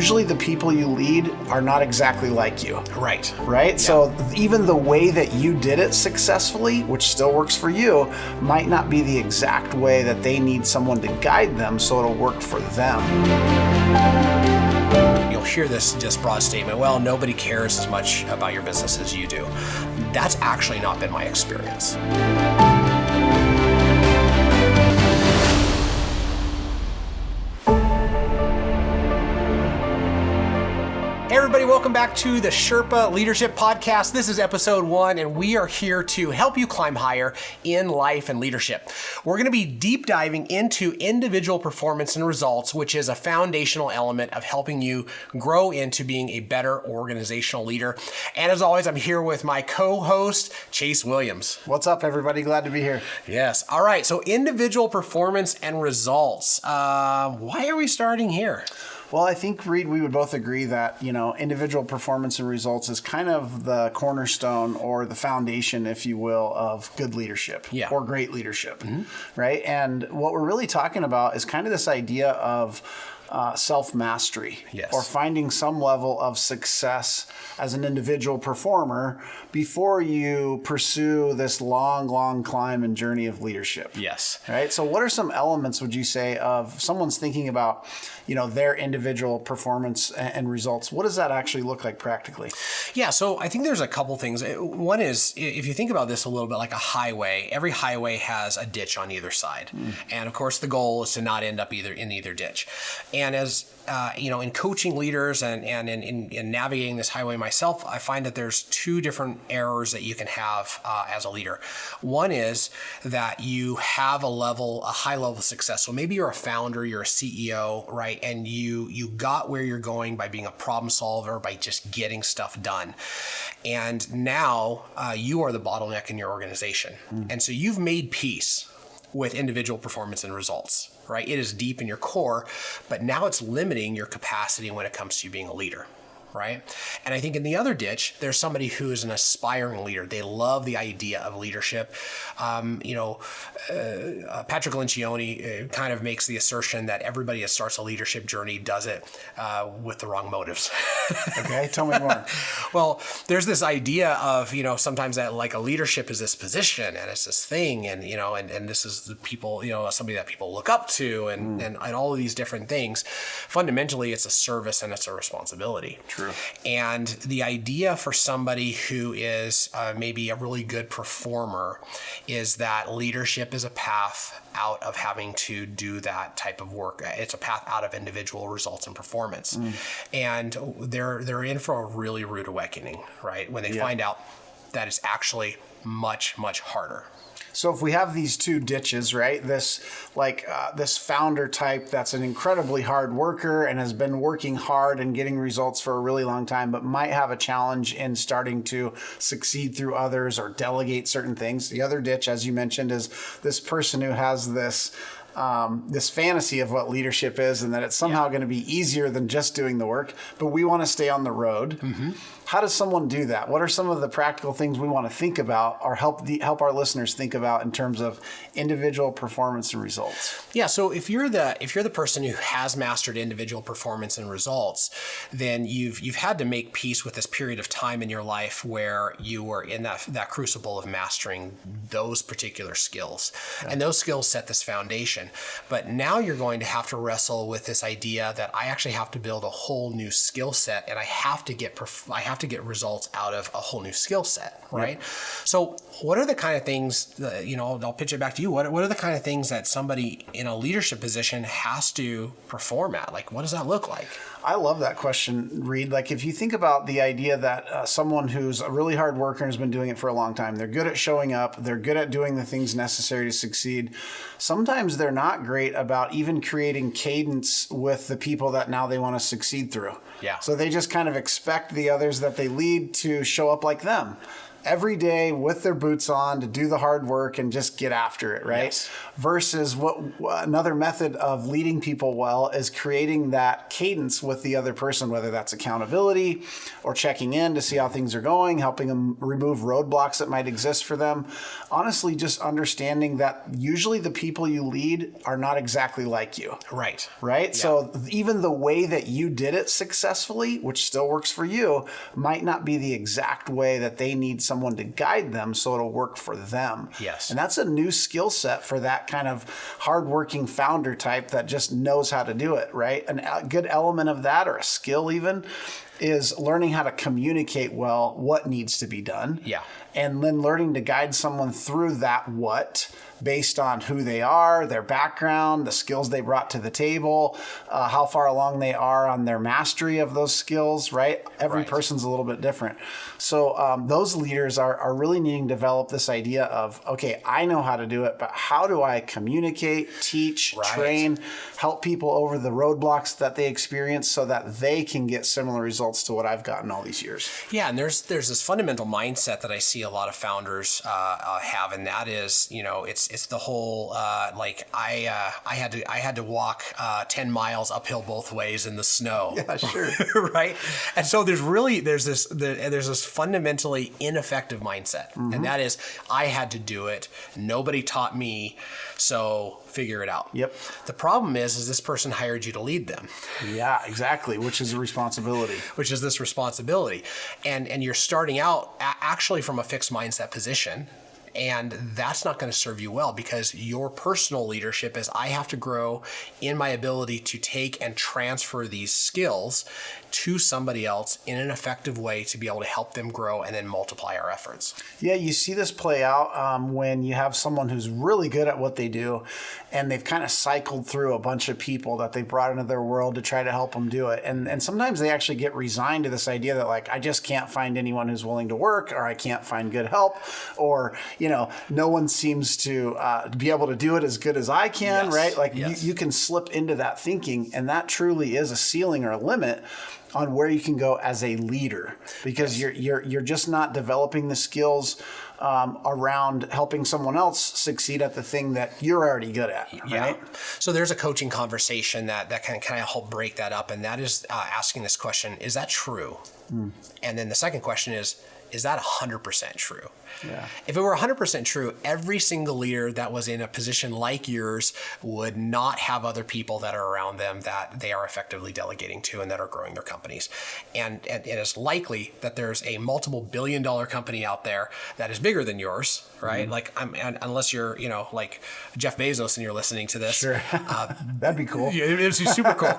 usually the people you lead are not exactly like you. Right. Right? Yeah. So even the way that you did it successfully, which still works for you, might not be the exact way that they need someone to guide them so it'll work for them. You'll hear this just broad statement, well, nobody cares as much about your business as you do. That's actually not been my experience. Hey everybody, welcome back to the Sherpa Leadership Podcast. This is episode 1, and we are here to help you climb higher in life and leadership. We're going to be deep diving into individual performance and results, which is a foundational element of helping you grow into being a better organizational leader. And as always, I'm here with my co-host, Chase Williams. What's up, everybody? Glad to be here. Yes. All right. So individual performance and results. Why are we starting here? Well, I think, Reed, we would both agree that, individual performance and results is kind of the cornerstone or the foundation, if you will, of good leadership or great leadership, right? And what we're really talking about is kind of this idea of self-mastery, or finding some level of success as an individual performer before you pursue this long climb and journey of leadership. Yes. Right? So what are some elements, would you say, of someone's thinking about, their individual performance and results? What does that actually look like practically? Yeah, so I think there's a couple things. One is, if you think about this a little bit like a highway, every highway has a ditch on either side. And of course, the goal is to not end up in either ditch. And as in coaching leaders and in navigating this highway myself, I find that there's two different errors that you can have as a leader. One is that you have a high level of success. So maybe you're a founder, you're a CEO, right? And you got where you're going by being a problem solver, by just getting stuff done. And now you are the bottleneck in your organization. And so you've made peace with individual performance and results, right? It is deep in your core, but now it's limiting your capacity when it comes to you being a leader, right? And I think in the other ditch, there's somebody who is an aspiring leader. They love the idea of leadership. Patrick Lencioni kind of makes the assertion that everybody that starts a leadership journey does it with the wrong motives. Okay, tell me more. Well, there's this idea of, sometimes that like a leadership is this position and it's this thing and this is the people, somebody that people look up to and all of these different things. Fundamentally, it's a service and it's a responsibility. True. And the idea for somebody who is maybe a really good performer is that leadership is a path out of having to do that type of work. It's a path out of individual results and performance. And they're in for a really rude awakening, right? When they find out that it's actually much, much harder. So if we have these two ditches, right, this founder type that's an incredibly hard worker and has been working hard and getting results for a really long time, but might have a challenge in starting to succeed through others or delegate certain things. The other ditch, as you mentioned, is this person who has this fantasy of what leadership is and that it's somehow going to be easier than just doing the work, but we want to stay on the road. How does someone do that? What are some of the practical things we want to think about or help our listeners think about in terms of individual performance and results? Yeah, so if you're the person who has mastered individual performance and results, then you've had to make peace with this period of time in your life where you were in that crucible of mastering those particular skills. Okay. And those skills set this foundation. But now you're going to have to wrestle with this idea that I actually have to build a whole new skill set and I have to get results out of a whole new skill set, right? So what are the kind of things that, I'll pitch it back to you. What are the kind of things that somebody in a leadership position has to perform at? Like, what does that look like? I love that question, Reed. Like, if you think about the idea that someone who's a really hard worker and has been doing it for a long time, they're good at showing up, they're good at doing the things necessary to succeed. Sometimes they're not great about even creating cadence with the people that now they want to succeed through. Yeah. So they just kind of expect the others that they lead to show up like them. every day with their boots on to do the hard work and just get after it, right? Yes. Versus what another method of leading people well is creating that cadence with the other person, whether that's accountability or checking in to see how things are going, helping them remove roadblocks that might exist for them. Honestly, just understanding that usually the people you lead are not exactly like you. Right. Right? Yeah. So even the way that you did it successfully, which still works for you, might not be the exact way that they need someone to guide them so it'll work for them. Yes. And that's a new skill set for that kind of hardworking founder type that just knows how to do it, right? A good element of that, or a skill even, is learning how to communicate well what needs to be done. Yeah. And then learning to guide someone through that what based on who they are, their background, the skills they brought to the table, how far along they are on their mastery of those skills, right? Every Right. person's a little bit different. So those leaders are really needing to develop this idea of, okay, I know how to do it, but how do I communicate, teach, Right. train, help people over the roadblocks that they experience so that they can get similar results to what I've gotten all these years? Yeah, and there's this fundamental mindset that I see a lot of founders have, and that is, it's the whole like I had to walk 10 miles uphill both ways in the snow. Yeah, sure. Right? And so there's this fundamentally ineffective mindset, and that is, I had to do it. Nobody taught me, so figure it out. Yep. The problem is this person hired you to lead them. Yeah, exactly, which is a responsibility. Which is this responsibility. And you're starting out actually from a fixed mindset position. And that's not going to serve you well, because your personal leadership is, I have to grow in my ability to take and transfer these skills to somebody else in an effective way to be able to help them grow and then multiply our efforts. Yeah, you see this play out when you have someone who's really good at what they do, and they've kind of cycled through a bunch of people that they brought into their world to try to help them do it. And sometimes they actually get resigned to this idea that, like, I just can't find anyone who's willing to work, or I can't find good help, or, no one seems to be able to do it as good as I can, Yes. right? Like Yes. you can slip into that thinking, and that truly is a ceiling or a limit on where you can go as a leader, because you're just not developing the skills around helping someone else succeed at the thing that you're already good at, right? Yeah. So there's a coaching conversation that can kind of help break that up, and that is asking this question: is that true? And then the second question is that 100% true? Yeah. If it were 100% true, every single leader that was in a position like yours would not have other people that are around them that they are effectively delegating to and that are growing their companies. And it is likely that there's a multiple billion-dollar company out there that is bigger than yours, right? Like, unless you're, like Jeff Bezos and you're listening to this. Sure. That'd be cool. Yeah, it would be super cool.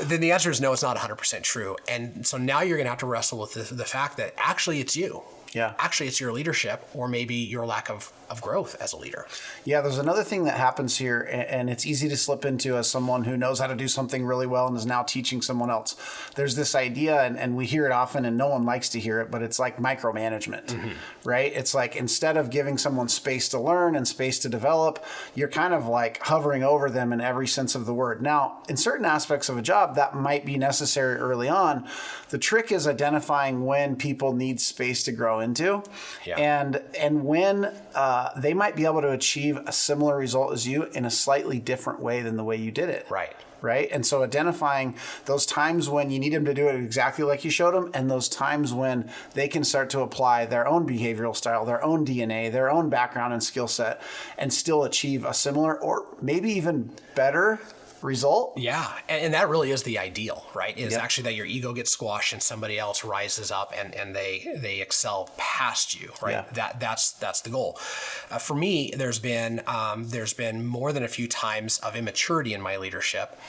Then the answer is no, it's not 100% true. And so now you're going to have to wrestle with the fact that actually it's you. Yeah. Actually, it's your leadership, or maybe your lack of growth as a leader. Yeah, there's another thing that happens here, and it's easy to slip into as someone who knows how to do something really well and is now teaching someone else. There's this idea, and we hear it often, and no one likes to hear it, but it's like micromanagement, right? It's like, instead of giving someone space to learn and space to develop, you're kind of like hovering over them in every sense of the word. Now, in certain aspects of a job, that might be necessary early on. The trick is identifying when people need space to grow into, Yeah. and when they might be able to achieve a similar result as you in a slightly different way than the way you did it. Right. And so identifying those times when you need them to do it exactly like you showed them, and those times when they can start to apply their own behavioral style, their own DNA, their own background and skill set, and still achieve a similar or maybe even better result. Yeah, and that really is the ideal, right? Is Yep. actually that your ego gets squashed and somebody else rises up and they excel past you, right? Yeah. That's the goal. For me, there's been more than a few times of immaturity in my leadership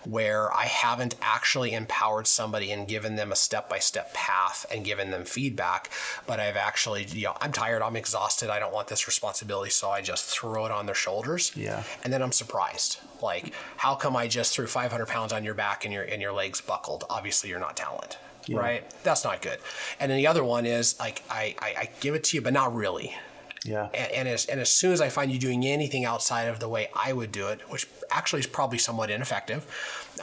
where I haven't actually empowered somebody and given them a step-by-step path and given them feedback, but I've actually, I'm tired, I'm exhausted, I don't want this responsibility, so I just throw it on their shoulders. Yeah. And then I'm surprised. Like, how come I just threw 500 pounds on your back and your legs buckled? Obviously, you're not talent, right? That's not good. And then the other one is, like, I give it to you, but not really. Yeah. And as soon as I find you doing anything outside of the way I would do it, which actually is probably somewhat ineffective,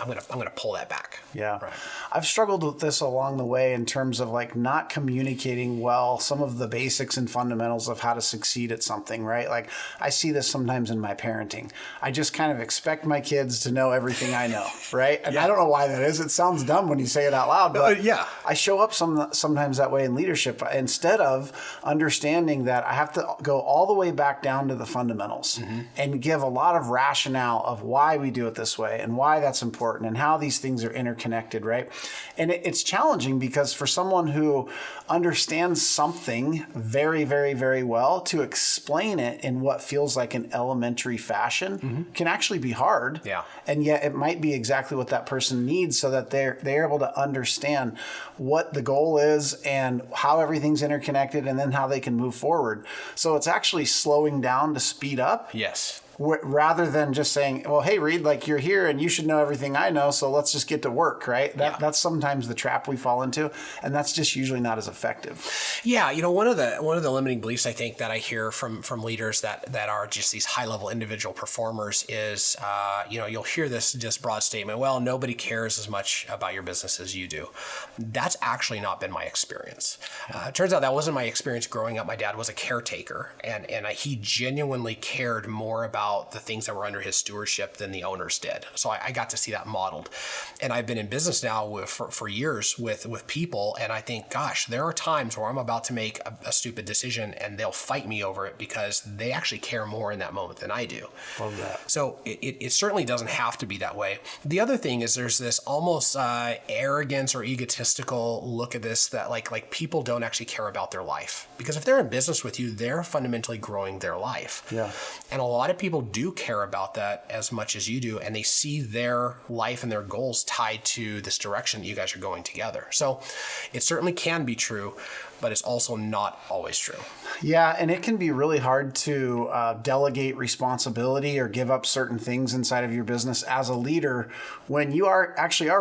I'm gonna pull that back. Yeah. Right. I've struggled with this along the way in terms of like not communicating well some of the basics and fundamentals of how to succeed at something, right? Like I see this sometimes in my parenting. I just kind of expect my kids to know everything I know, right? And I don't know why that is. It sounds dumb when you say it out loud, but yeah. I show up sometimes that way in leadership instead of understanding that I have to go all the way back down to the fundamentals and give a lot of rationale of why we do it this way and why that's important and how these things are interconnected, right? And it's challenging because for someone who understands something very, very, very well, to explain it in what feels like an elementary fashion can actually be hard. Yeah. And yet it might be exactly what that person needs so that they're able to understand what the goal is and how everything's interconnected and then how they can move forward. So it's actually slowing down to speed up. Yes. Rather than just saying, well, hey, Reed, like you're here and you should know everything I know, so let's just get to work, right? That's sometimes the trap we fall into, and that's just usually not as effective. Yeah, one of the limiting beliefs I think that I hear from leaders that are just these high level individual performers is, you'll hear this just broad statement, well, nobody cares as much about your business as you do. That's actually not been my experience. It turns out that wasn't my experience growing up. My dad was a caretaker, and he genuinely cared more about the things that were under his stewardship than the owners did. So I got to see that modeled. And I've been in business now for years with people, and I think, gosh, there are times where I'm about to make a stupid decision and they'll fight me over it because they actually care more in that moment than I do. Love that. So it certainly doesn't have to be that way. The other thing is there's this almost arrogance or egotistical look at this that like people don't actually care about their life. Because if they're in business with you, they're fundamentally growing their life. Yeah. And a lot of people do care about that as much as you do, and they see their life and their goals tied to this direction that you guys are going together. So it certainly can be true, but it's also not always true. Yeah, and it can be really hard to delegate responsibility or give up certain things inside of your business as a leader when you are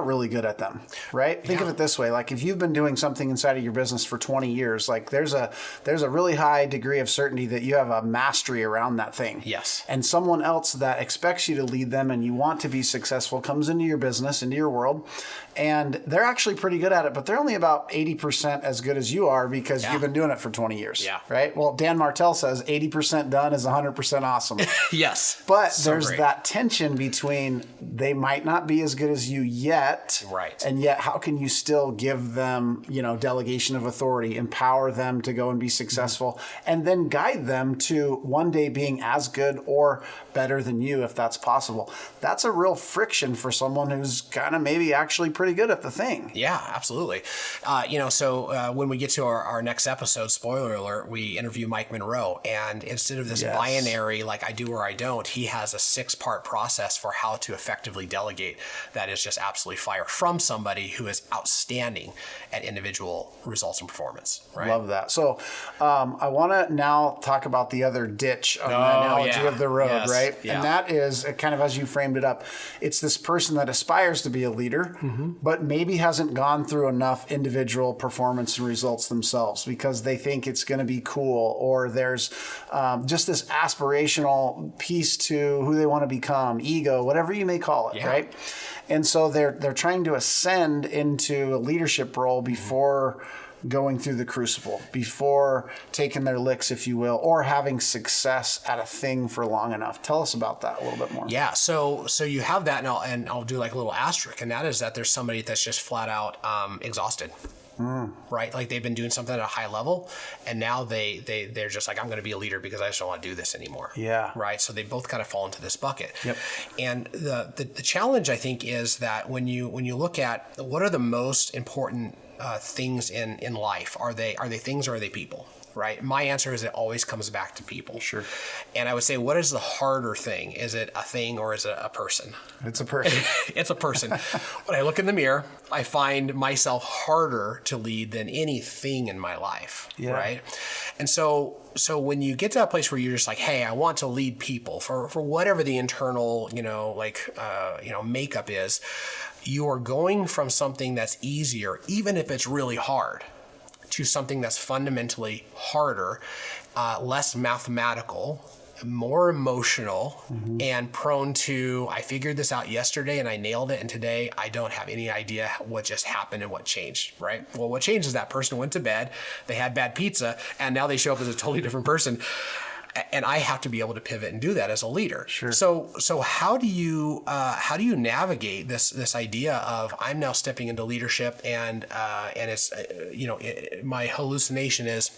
really good at them, right? Think of it this way. Like if you've been doing something inside of your business for 20 years, like there's a really high degree of certainty that you have a mastery around that thing. Yes. And someone else that expects you to lead them and you want to be successful comes into your business, into your world, and they're actually pretty good at it, but they're only about 80% as good as you are because you've been doing it for 20 years, right? Well, Dan Martell says 80% done is 100% awesome. Yes. But there's that tension between they might not be as good as you yet, right? And yet how can you still give them, delegation of authority, empower them to go and be successful, and then guide them to one day being as good or better than you if that's possible. That's a real friction for someone who's kind of maybe actually pretty good at the thing. Yeah, absolutely. So when we get to our next episode, spoiler alert, we interview Mike Monroe, and instead of this binary, like I do or I don't, he has a 6-part process for how to effectively delegate that is just absolutely fire from somebody who is outstanding at individual results and performance. Right? Love that. So I want to now talk about the other ditch on the analogy of the road, right? Yeah. And that is kind of as you framed it up. It's this person that aspires to be a leader, but maybe hasn't gone through enough individual performance and results themselves because they think it's going to be cool, or there's just this aspirational piece to who they want to become, ego, whatever you may call it, right? And so they're trying to ascend into a leadership role before going through the crucible, before taking their licks, if you will, or having success at a thing for long enough. Tell us about that a little bit more. Yeah, so you have that, and I'll do like a little asterisk, and that is that there's somebody that's just flat out exhausted. Right? Like they've been doing something at a high level, and now they're just like, I'm going to be a leader because I just don't want to do this anymore. Yeah. Right? So they both kind of fall into this bucket. Yep. And the challenge, I think, is that when you look at what are the most important things in life, are they things or are they people? Right? My answer is it always comes back to people. Sure. And I would say, what is the harder thing? Is it a thing or is it a person? It's a person. It's a person. When I look in the mirror, I find myself harder to lead than anything in my life. Yeah. Right? And so when you get to that place where you're just like, hey, I want to lead people for whatever the internal, makeup is, you are going from something that's easier, even if it's really hard, to something that's fundamentally harder, less mathematical, more emotional, and prone to, I figured this out yesterday and I nailed it, and today I don't have any idea what just happened and what changed, right? Well, what changed is that person went to bed, they had bad pizza, and now they show up as a totally different person. And I have to be able to pivot and do that as a leader. Sure. So how do you navigate this idea of, I'm now stepping into leadership, and it's my hallucination is,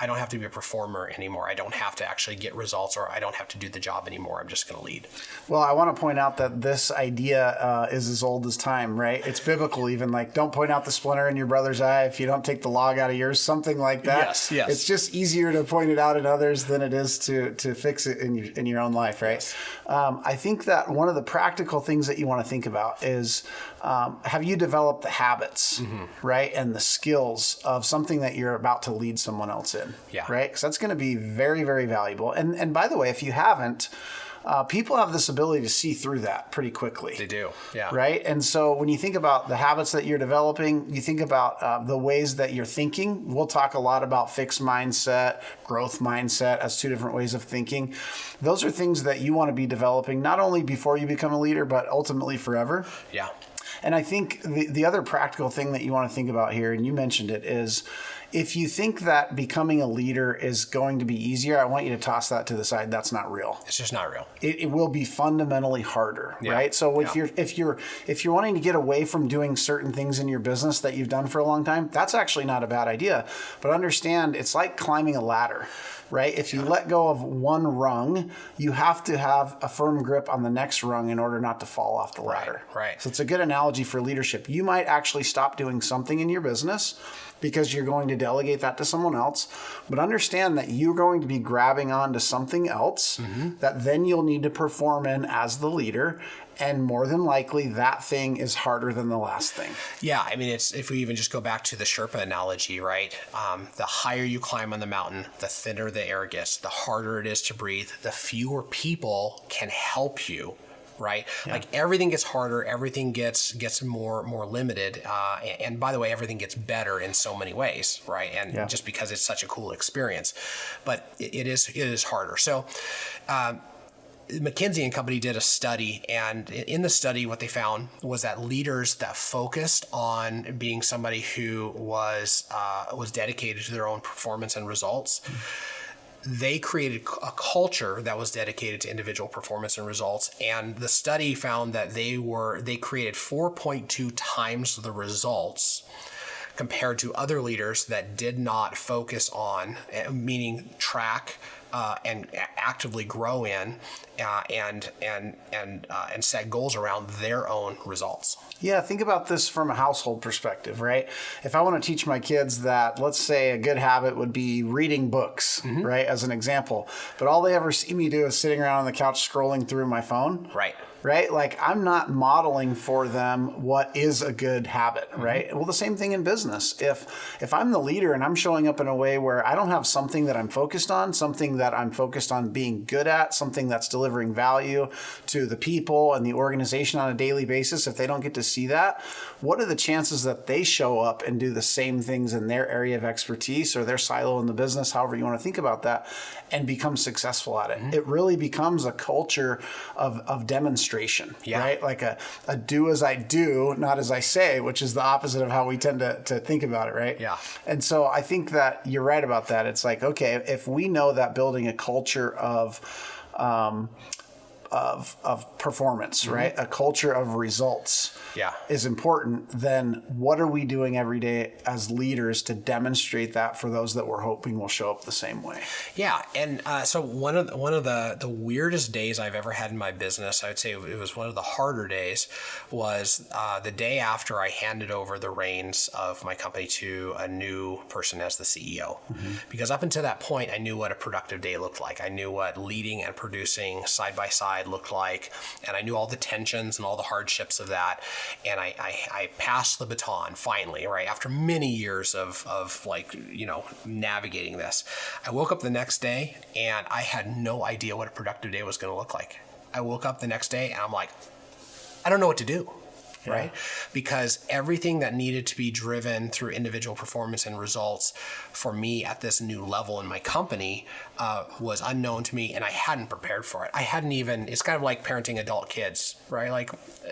I don't have to be a performer anymore. I don't have to actually get results, or I don't have to do the job anymore. I'm just going to lead. Well, I want to point out that this idea is as old as time, right? It's biblical even, like, don't point out the splinter in your brother's eye if you don't take the log out of yours, something like that. Yes. It's just easier to point it out in others than it is to fix it in your own life, right? Yes. I think that one of the practical things that you want to think about is, have you developed the habits, right, and the skills of something that you're about to lead someone else in? Yeah. Right? Because that's going to be very, very valuable. And by the way, if you haven't, people have this ability to see through that pretty quickly. They do. Yeah. Right? And so when you think about the habits that you're developing, you think about the ways that you're thinking. We'll talk a lot about fixed mindset, growth mindset as two different ways of thinking. Those are things that you want to be developing not only before you become a leader, but ultimately forever. Yeah. And I think the other practical thing that you want to think about here, and you mentioned it, is if you think that becoming a leader is going to be easier, I want you to toss that to the side. That's not real. It's just not real. It will be fundamentally harder, right? So if you're wanting to get away from doing certain things in your business that you've done for a long time, that's actually not a bad idea. But understand, it's like climbing a ladder, right? If you let go of one rung, you have to have a firm grip on the next rung in order not to fall off the ladder. Right. So it's a good analogy for leadership. You might actually stop doing something in your business because you're going to delegate that to someone else. But understand that you're going to be grabbing onto something else that then you'll need to perform in as the leader. And more than likely, that thing is harder than the last thing. Yeah, I mean, it's, if we even just go back to the Sherpa analogy, right? The higher you climb on the mountain, the thinner the air gets, the harder it is to breathe, the fewer people can help you. Right? Yeah. Like everything gets harder, everything gets more limited. And by the way, everything gets better in so many ways, right? And just because it's such a cool experience, but it is harder. So, McKinsey and company did a study, and in the study, what they found was that leaders that focused on being somebody who was dedicated to their own performance and results, they created a culture that was dedicated to individual performance and results. And the study found that they created 4.2 times the results compared to other leaders that did not focus on, meaning track and actively grow in and set goals around their own results. Yeah, think about this from a household perspective, right? If I want to teach my kids that, let's say a good habit would be reading books, right, as an example, but all they ever see me do is sitting around on the couch scrolling through my phone. Right? Like, I'm not modeling for them what is a good habit, right? Well, the same thing in business. If I'm the leader and I'm showing up in a way where I don't have something that I'm focused on, something that I'm focused on being good at, something that's delivering value to the people and the organization on a daily basis, if they don't get to see that, what are the chances that they show up and do the same things in their area of expertise or their silo in the business, however you want to think about that, and become successful at it? It really becomes a culture of demonstration. Right? Like a do as I do, not as I say, which is the opposite of how we tend to think about it, right? Yeah. And so I think that you're right about that. It's like, okay, if we know that building a culture of performance, right? A culture of results is important, then what are we doing every day as leaders to demonstrate that for those that we're hoping will show up the same way? Yeah. And so one of the weirdest days I've ever had in my business, I would say it was one of the harder days, was the day after I handed over the reins of my company to a new person as the CEO. Because up until that point, I knew what a productive day looked like. I knew what leading and producing side by side looked like, and I knew all the tensions and all the hardships of that. And I passed the baton finally, right? After many years of navigating this. I woke up the next day and I had no idea what a productive day was going to look like. I woke up the next day and I'm like, I don't know what to do. right? Because everything that needed to be driven through individual performance and results for me at this new level in my company was unknown to me, and I hadn't prepared for it. I hadn't even, it's kind of like parenting adult kids, right? Like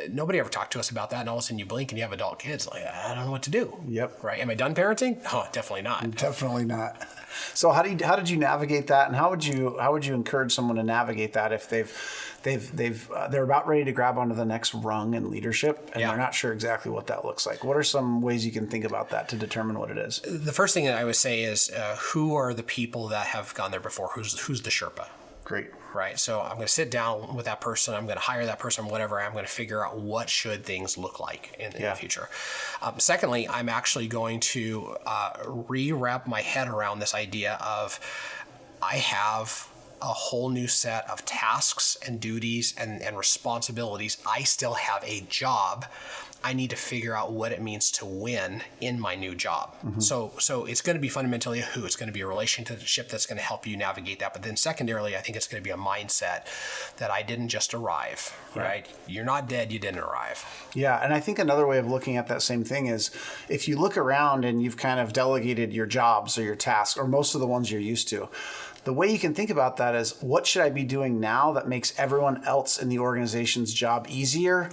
nobody ever talked to us about that, and all of a sudden you blink and you have adult kids. Like, I don't know what to do. Yep. Right? Am I done parenting? Oh, definitely not. Definitely not. So how did you navigate that, and how would you encourage someone to navigate that if they're about ready to grab onto the next rung in leadership and they're not sure exactly what that looks like? What are some ways you can think about that to determine what it is? The first thing that I would say is who are the people that have gone there before? Who's the Sherpa? Great. Right. So I'm going to sit down with that person. I'm going to hire that person, whatever. I'm going to figure out what should things look like in the future. Secondly, I'm actually going to re-wrap my head around this idea of I have a whole new set of tasks and duties and responsibilities. I still have a job. I need to figure out what it means to win in my new job. Mm-hmm. So it's going to be fundamentally a who. It's going to be a relationship that's going to help you navigate that. But then secondarily, I think it's going to be a mindset that I didn't just arrive, right? You're not dead. You didn't arrive. Yeah. And I think another way of looking at that same thing is if you look around and you've kind of delegated your jobs or your tasks or most of the ones you're used to, the way you can think about that is what should I be doing now that makes everyone else in the organization's job easier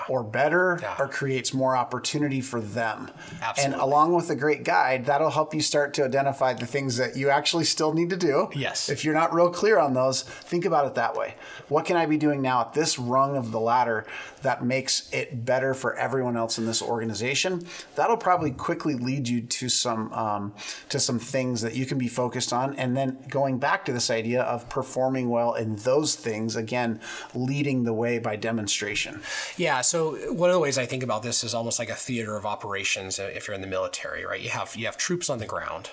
or better or creates more opportunity for them? Absolutely. And along with a great guide, that'll help you start to identify the things that you actually still need to do. Yes. If you're not real clear on those, think about it that way. What can I be doing now at this rung of the ladder that makes it better for everyone else in this organization? That'll probably quickly lead you to some things that you can be focused on, and then going back to this idea of performing well in those things, again, leading the way by demonstration. Yeah, so one of the ways I think about this is almost like a theater of operations if you're in the military, right? You have troops on the ground.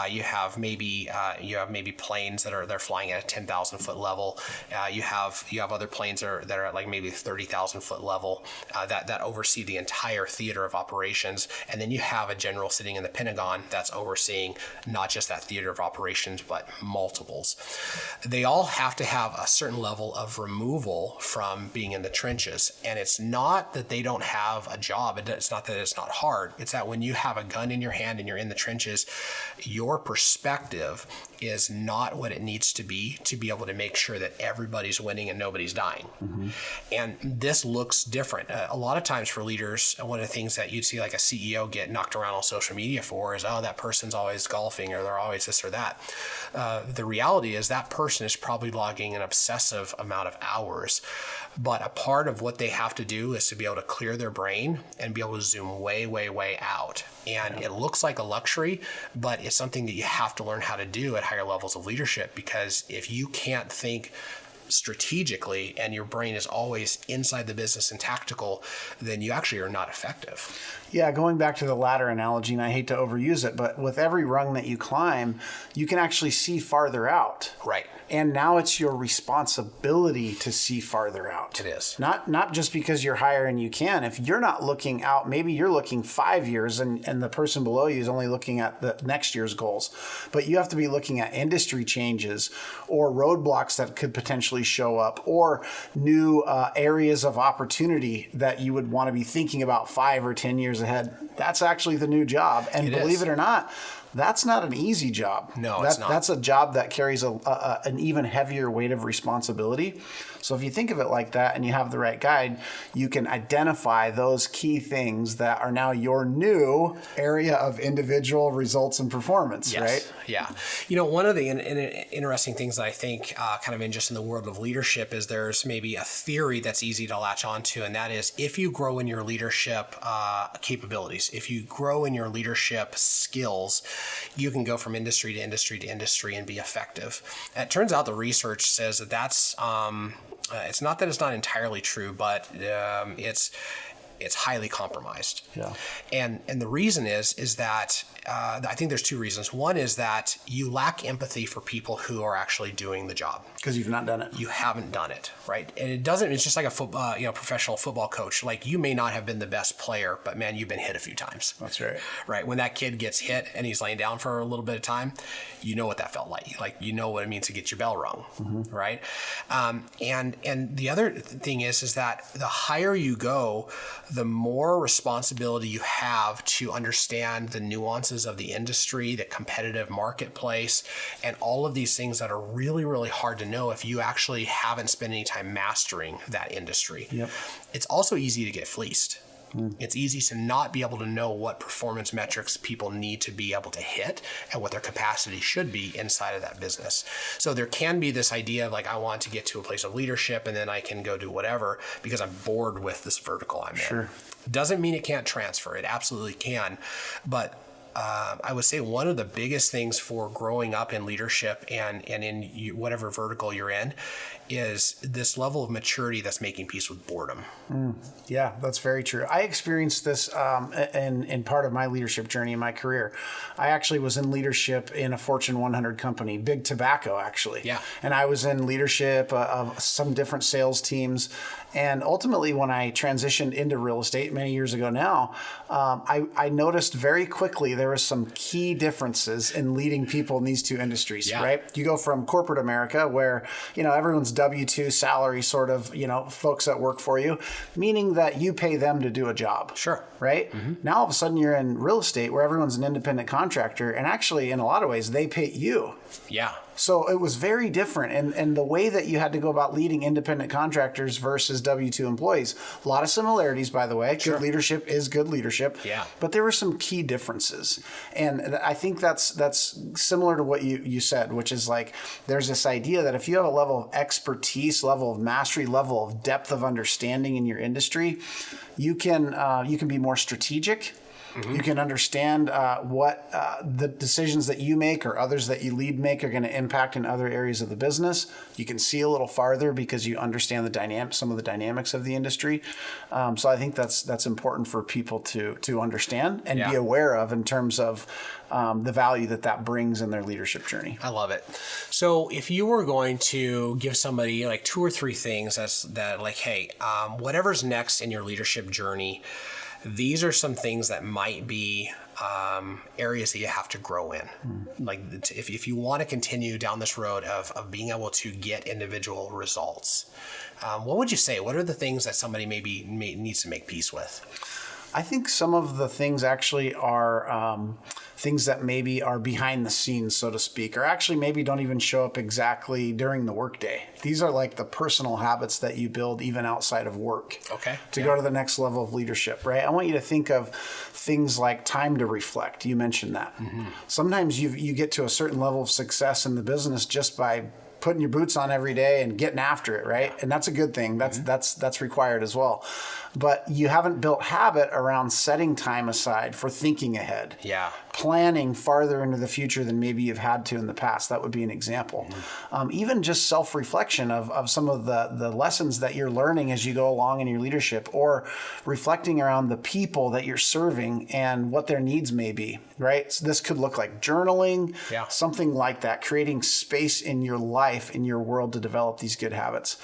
You have maybe planes that are flying at a 10,000 foot level. You have other planes that are at like maybe 30,000 foot level that oversee the entire theater of operations. And then you have a general sitting in the Pentagon that's overseeing not just that theater of operations but multiples. They all have to have a certain level of removal from being in the trenches. And it's not that they don't have a job. It's not that it's not hard. It's that when you have a gun in your hand and you're in the trenches, your perspective is not what it needs to be able to make sure that everybody's winning and nobody's dying. Mm-hmm. And this looks different. A lot of times for leaders, one of the things that you'd see like a CEO get knocked around on social media for is, oh, that person's always golfing or they're always this or that. The reality is that person is probably logging an obsessive amount of hours. But a part of what they have to do is to be able to clear their brain and be able to zoom way, way, way out. And it looks like a luxury, but it's something that you have to learn how to do at higher levels of leadership, because if you can't think strategically and your brain is always inside the business and tactical, then you actually are not effective. Yeah, going back to the ladder analogy, and I hate to overuse it, but with every rung that you climb, you can actually see farther out. Right. And now it's your responsibility to see farther out. It is. Not just because you're higher and you can. If you're not looking out, maybe you're looking 5 years and the person below you is only looking at the next year's goals. But you have to be looking at industry changes or roadblocks that could potentially show up or new areas of opportunity that you would want to be thinking about 5 or 10 years ahead. That's actually the new job. And believe it or not, that's not an easy job. No, it's not. That's a job that carries an even heavier weight of responsibility. So if you think of it like that and you have the right guide, you can identify those key things that are now your new area of individual results and performance, right? Yeah. You know, one of the interesting things that I think kind of in just in the world of leadership is there's maybe a theory that's easy to latch onto, and that is if you grow in your leadership capabilities, if you grow in your leadership skills, you can go from industry to industry to industry and be effective. And it turns out the research says that that's it's not that it's not entirely true, but it's highly compromised. Yeah. And the reason is that I think there's two reasons. One is that you lack empathy for people who are actually doing the job. Because you've not done it. You haven't done it, right? And it's just like a professional football coach. Like, you may not have been the best player, but man, you've been hit a few times. That's right. Right. When that kid gets hit and he's laying down for a little bit of time, you know what that felt like. Like, you know what it means to get your bell rung, right? And the other thing is that the higher you go, the more responsibility you have to understand the nuances of the industry, the competitive marketplace, and all of these things that are really, really hard to know if you actually haven't spent any time mastering that industry. Yep. It's also easy to get fleeced. It's easy to not be able to know what performance metrics people need to be able to hit and what their capacity should be inside of that business. So there can be this idea of like, I want to get to a place of leadership and then I can go do whatever because I'm bored with this vertical I'm in. Doesn't mean it can't transfer. It absolutely can. But I would say one of the biggest things for growing up in leadership and in whatever vertical you're in is this level of maturity that's making peace with boredom. Yeah, that's very true. I experienced this in part of my leadership journey in my career. I actually was in leadership in a Fortune 100 company, big tobacco actually. Yeah. And I was in leadership of some different sales teams. And ultimately, when I transitioned into real estate many years ago now, I noticed very quickly there were some key differences in leading people in these two industries, right? You go from corporate America where, everyone's W-2 salary sort of, folks that work for you, meaning that you pay them to do a job. Sure. Right? Now, all of a sudden, you're in real estate where everyone's an independent contractor. And actually, in a lot of ways, they pay you. Yeah. So it was very different. And the way that you had to go about leading independent contractors versus W-2 employees, a lot of similarities, by the way. Good leadership is good leadership. Yeah. But there were some key differences. And I think that's similar to what you said, which is like there's this idea that if you have a level of expertise, level of mastery, level of depth of understanding in your industry, you can be more strategic. You can understand what the decisions that you make or others that you lead make are going to impact in other areas of the business. You can see a little farther because you understand some of the dynamics of the industry. So I think that's important for people to understand and be aware of in terms of the value that brings in their leadership journey. I love it. So if you were going to give somebody like 2 or 3 things that like, hey, whatever's next in your leadership journey, these are some things that might be areas that you have to grow in. Like if you want to continue down this road of being able to get individual results, what would you say? What are the things that somebody needs to make peace with? I think some of the things actually are things that maybe are behind the scenes, so to speak, or actually maybe don't even show up exactly during the workday. These are like the personal habits that you build even outside of work. Okay. To go to the next level of leadership, right? I want you to think of things like time to reflect. You mentioned that. Sometimes you get to a certain level of success in the business just by putting your boots on every day and getting after it, right? And that's a good thing. That's required as well. But you haven't built habit around setting time aside for thinking ahead. Yeah. Planning farther into the future than maybe you've had to in the past. That would be an example. Even just self-reflection of some of the lessons that you're learning as you go along in your leadership, or reflecting around the people that you're serving and what their needs may be, right? So this could look like journaling, something like that, creating space in your life, in your world to develop these good habits.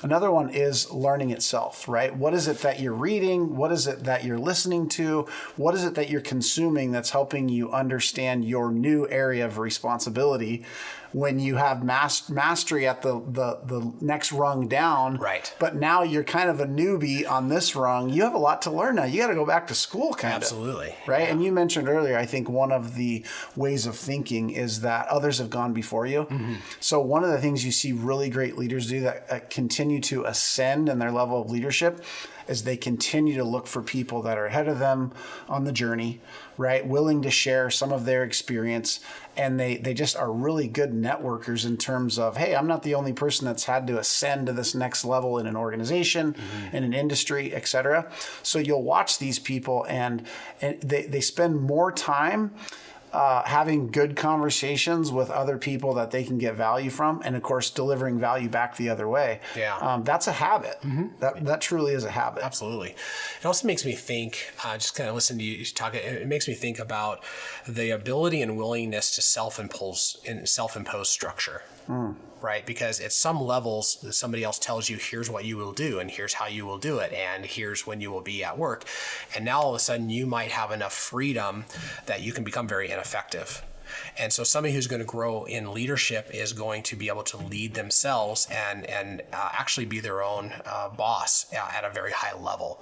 Another one is learning itself, right? What is it that you're reading? What is it that you're listening to? What is it that you're consuming that's helping you understand your new area of responsibility when you have mastery at the next rung down? Right. But now you're kind of a newbie on this rung. You have a lot to learn now. You got to go back to school kind of. Absolutely. Right? Yeah. And you mentioned earlier, I think one of the ways of thinking is that others have gone before you. So one of the things you see really great leaders do that continue to ascend in their level of leadership is they continue to look for people that are ahead of them on the journey, right? Willing to share some of their experience. And they just are really good networkers in terms of, hey, I'm not the only person that's had to ascend to this next level in an organization, in an industry, et cetera. So you'll watch these people and they spend more time having good conversations with other people that they can get value from, and of course, delivering value back the other way. Yeah. That's a habit. That truly is a habit. Absolutely. It also makes me think, just kind of listening to you talk, it makes me think about the ability and willingness to self-impose structure. Right? Because at some levels, somebody else tells you, here's what you will do, and here's how you will do it, and here's when you will be at work. And now all of a sudden, you might have enough freedom that you can become very ineffective. And so somebody who's going to grow in leadership is going to be able to lead themselves and actually be their own boss at a very high level.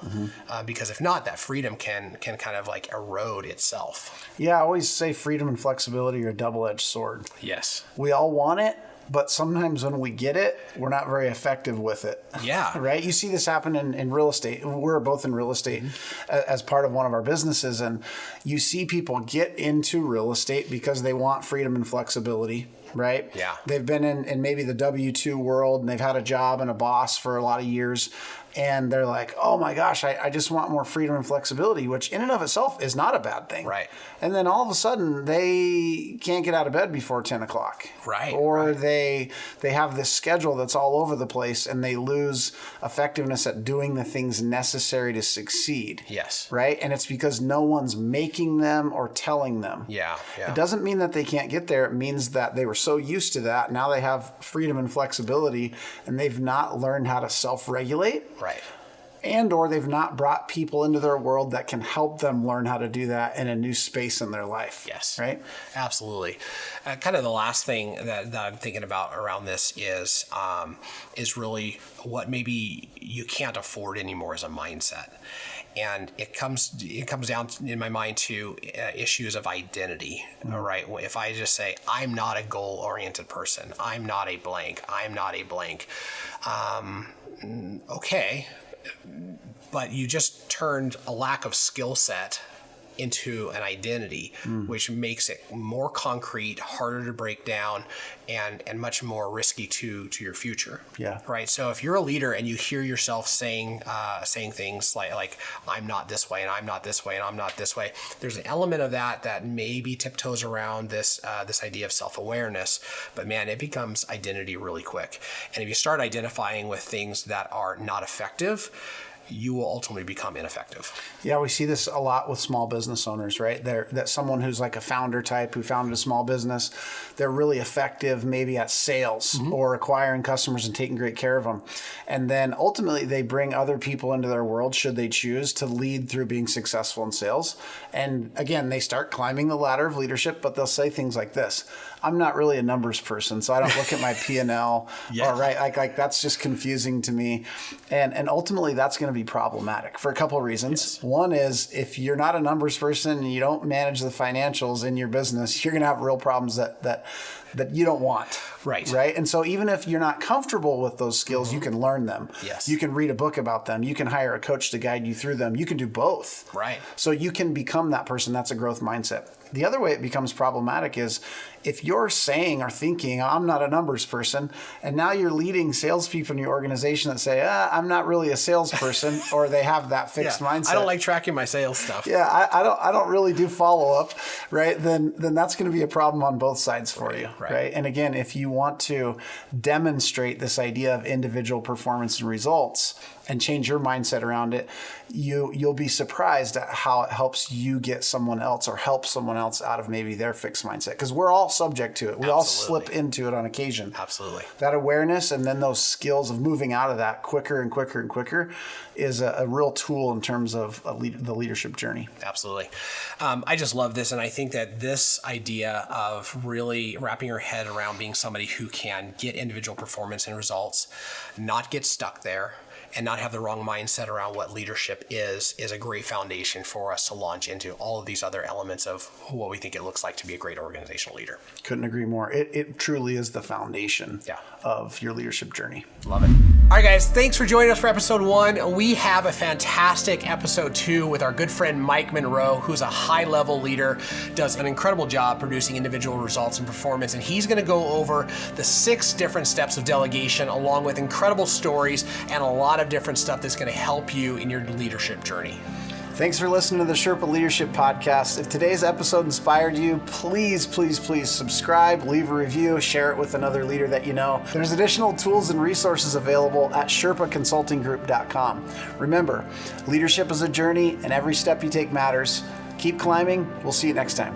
Because if not, that freedom can kind of like erode itself. Yeah, I always say freedom and flexibility are a double-edged sword. Yes. We all want it, but sometimes when we get it, we're not very effective with it. Yeah. Right? You see this happen in real estate. We're both in real estate as part of one of our businesses. And you see people get into real estate because they want freedom and flexibility. Right? Yeah. They've been in maybe the W-2 world, and they've had a job and a boss for a lot of years. And they're like, oh my gosh, I just want more freedom and flexibility, which in and of itself is not a bad thing. Right. And then all of a sudden, they can't get out of bed before 10 o'clock. Right. Or they have this schedule that's all over the place, and they lose effectiveness at doing the things necessary to succeed. Yes. Right? And it's because no one's making them or telling them. Yeah. It doesn't mean that they can't get there. It means that they were so used to that. Now they have freedom and flexibility, and they've not learned how to self-regulate. Right. And or they've not brought people into their world that can help them learn how to do that in a new space in their life. Yes. Right? Absolutely. Kind of the last thing that I'm thinking about around this is really what maybe you can't afford anymore as a mindset. And it comes down in my mind to issues of identity, all right? If I just say, I'm not a goal-oriented person, I'm not a blank, okay, but you just turned a lack of skill set into an identity, which makes it more concrete, harder to break down, and much more risky to your future. Yeah. Right. So if you're a leader and you hear yourself saying things like I'm not this way and I'm not this way and I'm not this way, there's an element of that maybe tiptoes around this idea of self-awareness. But man, it becomes identity really quick. And if you start identifying with things that are not effective, you will ultimately become ineffective. Yeah, we see this a lot with small business owners, right? That someone who's like a founder type who founded a small business, they're really effective maybe at sales or acquiring customers and taking great care of them. And then ultimately they bring other people into their world, should they choose, to lead through being successful in sales. And again, they start climbing the ladder of leadership, but they'll say things like this: I'm not really a numbers person, so I don't look at my P&L. Yeah. Or right, like that's just confusing to me. And ultimately that's going to be problematic for a couple of reasons. Yes. One is, if you're not a numbers person and you don't manage the financials in your business, you're going to have real problems that you don't want. Right. Right. And so even if you're not comfortable with those skills, you can learn them. Yes. You can read a book about them. You can hire a coach to guide you through them. You can do both. Right. So you can become that person. That's a growth mindset. The other way it becomes problematic is if you're saying or thinking, I'm not a numbers person, and now you're leading salespeople in your organization that say, I'm not really a salesperson, or they have that fixed mindset. I don't like tracking my sales stuff. Yeah, I don't really do follow-up, right? Then that's going to be a problem on both sides for you, right? And again, if you want to demonstrate this idea of individual performance and results and change your mindset around it, you'll be surprised at how it helps you get someone else or help someone else out of maybe their fixed mindset. Because we're all subject to it. We all slip into it on occasion. Absolutely. That awareness and then those skills of moving out of that quicker and quicker and quicker is a real tool in terms of the leadership journey. Absolutely. I just love this. And I think that this idea of really wrapping your head around being somebody who can get individual performance and results, not get stuck there, and not have the wrong mindset around what leadership is a great foundation for us to launch into all of these other elements of what we think it looks like to be a great organizational leader. Couldn't agree more. It truly is the foundation of your leadership journey. Love it. All right, guys, thanks for joining us for episode 1. We have a fantastic episode 2 with our good friend Mike Monroe, who's a high-level leader, does an incredible job producing individual results and performance, and he's going to go over the 6 different steps of delegation, along with incredible stories and a lot of different stuff that's going to help you in your leadership journey. Thanks for listening to the Sherpa Leadership Podcast. If today's episode inspired you, please subscribe, leave a review, share it with another leader that you know. There's additional tools and resources available at sherpaconsultinggroup.com. Remember, leadership is a journey and every step you take matters. Keep climbing. We'll see you next time.